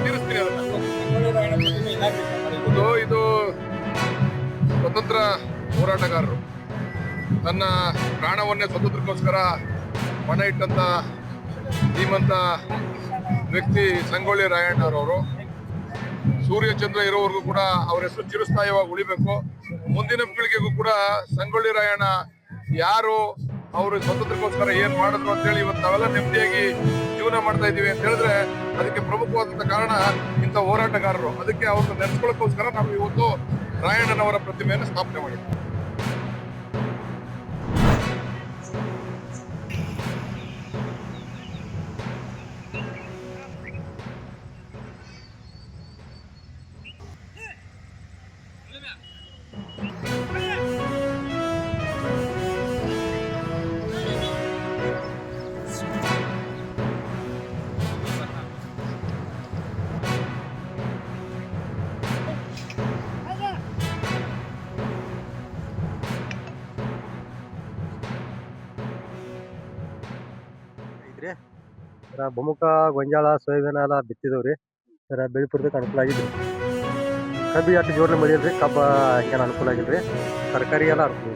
ತೀರಿಸ್ತೀನಿ ಅದನ್ನ. ಇದು ಸ್ವತಂತ್ರ ಹೋರಾಟಗಾರರು ತನ್ನ ಪ್ರಾಣವನ್ನೇ ಸ್ವತಂತ್ರಕ್ಕೋಸ್ಕರ ಪಣ ಇಟ್ಟಂತ ಧೀಮಂತ ವ್ಯಕ್ತಿ ಸಂಗೊಳ್ಳಿ ರಾಯಣ್ಣರವರು. ಸೂರ್ಯಚಂದ್ರ ಇರೋವರೆಗೂ ಕೂಡ ಅವ್ರ ಹೆಸರು ಚಿರಸ್ಥಾಯಿಯಾಗಿ ಉಳಿಬೇಕು. ಮುಂದಿನ ಪೀಳಿಗೆಗೂ ಕೂಡ ಸಂಗೊಳ್ಳಿ ರಾಯಣ್ಣ ಯಾರು, ಅವರು ಸ್ವತಂತ್ರಕ್ಕೋಸ್ಕರ ಏನ್ ಮಾಡಿದ್ರು ಅಂತ ಹೇಳಿ ಇವತ್ತು ನಾವೆಲ್ಲ ನೆಮ್ಮದಿಯಾಗಿ ಜೀವನ ಮಾಡ್ತಾ ಇದೀವಿ ಅಂತ ಹೇಳಿದ್ರೆ ಅದಕ್ಕೆ ಪ್ರಮುಖವಾದಂತ ಕಾರಣ ಇಂಥ ಹೋರಾಟಗಾರರು. ಅದಕ್ಕೆ ಅವ್ರನ್ನ ನೆನೆಸ್ಕೊಳ್ಳೋಕ್ಕೋಸ್ಕರ ನಾವು ಇವತ್ತು ರಾಯಣ್ಣನವರ ಪ್ರತಿಮೆಯನ್ನು ಸ್ಥಾಪನೆ ಮಾಡಿದ್ವಿ. ಬಹುಮುಖ ಗೊಂಜಾಳ ಸೋಯಾಬೀನ್ ಎಲ್ಲ ಬಿತ್ತಿದವ್ರಿ. ಸರ ಬೆಳೆ ಪೂರ್ತಕ್ಕೆ ಅನುಕೂಲ ಆಗಿದ್ರಿ. ಕಬ್ಬಿ ಅಷ್ಟು ಜೋರ್ನ ಮಳಿ ಅಲ್ರಿ, ಕಬ್ಬ ಏನು ಅನುಕೂಲ ಆಗಿಲ್ರಿ. ತರಕಾರಿ ಎಲ್ಲ ಅನುಕೂಲ.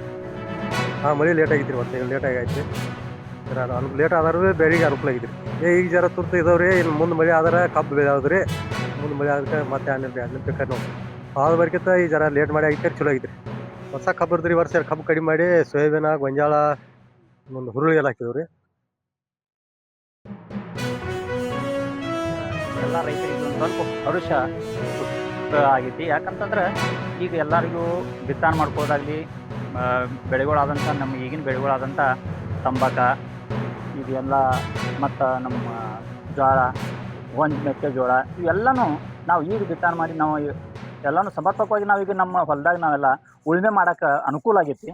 ಮಳಿ ಲೇಟ್ ಆಗಿದ್ರಿ, ಮತ್ತೆ ಲೇಟಾಗಿ ಆಯ್ತು ಸರ್. ಅದು ಲೇಟ್ ಆದ್ರೂ ಬೆಳೆಗೆ ಅನುಕೂಲ ಆಗಿದ್ರಿ. ಈಗ ಜರ ತುರ್ತು ಇದಾವ್ರಿ. ಇನ್ನು ಮುಂದೆ ಮಳಿ ಆದ್ರೆ ಕಬ್ಬು ಬೆಳೆಯೋದ್ರಿ. ಮುಂದೆ ಮಳಿ ಆದ್ರೆ ಮತ್ತೆ ಹಣ್ಣು ಬೇಕಾದ್ರೆ ನಾವು ಆದ ಬರ್ಕಿಂತ ಈ ಜರ ಲೇಟ್ ಮಾಡಿ ಆಗಿತ್ತು ಚಲೋ ಆಗಿದ್ರಿ. ಹೊಸ ಕಬ್ಬು ಇರ್ದ್ರಿ. ವರ್ಷ ಕಬ್ಬು ಕಡಿಮೆ ಮಾಡಿ ಸೋಯಾಬೀನ ಗೊಂಜಾಳ ಒಂದು ಹುರುಳಿ ಎಲ್ಲ ಹಾಕಿದವ್ರಿ. ಎಲ್ಲ ರೈತರಿಗೆ ಒಂದು ಸ್ವಲ್ಪ ಹರುಷ ಆಗೈತಿ. ಯಾಕಂತಂದ್ರೆ ಈಗ ಎಲ್ಲರಿಗೂ ಬಿತ್ತನೆ ಮಾಡ್ಕೋದಾಗಲಿ ಬೆಳೆಗಳಾದಂಥ ನಮ್ಮ ಈಗಿನ ಬೆಳೆಗಳಾದಂಥ ತಂಬಾಕ ಇದೆಲ್ಲ ಮತ್ತು ನಮ್ಮ ಜೋಳ, ಮೆಕ್ಕೆಜೋಳ ಇವೆಲ್ಲನೂ ನಾವು ಈಗ ಬಿತ್ತನೆ ಮಾಡಿ ನಾವು ಎಲ್ಲನೂ ಸಮರ್ಪಕವಾಗಿ ನಾವೀಗ ನಮ್ಮ ಹೊಲದಾಗ ನಾವೆಲ್ಲ ಉಳುಮೆ ಮಾಡೋಕೆ ಅನುಕೂಲ ಆಗೈತಿ.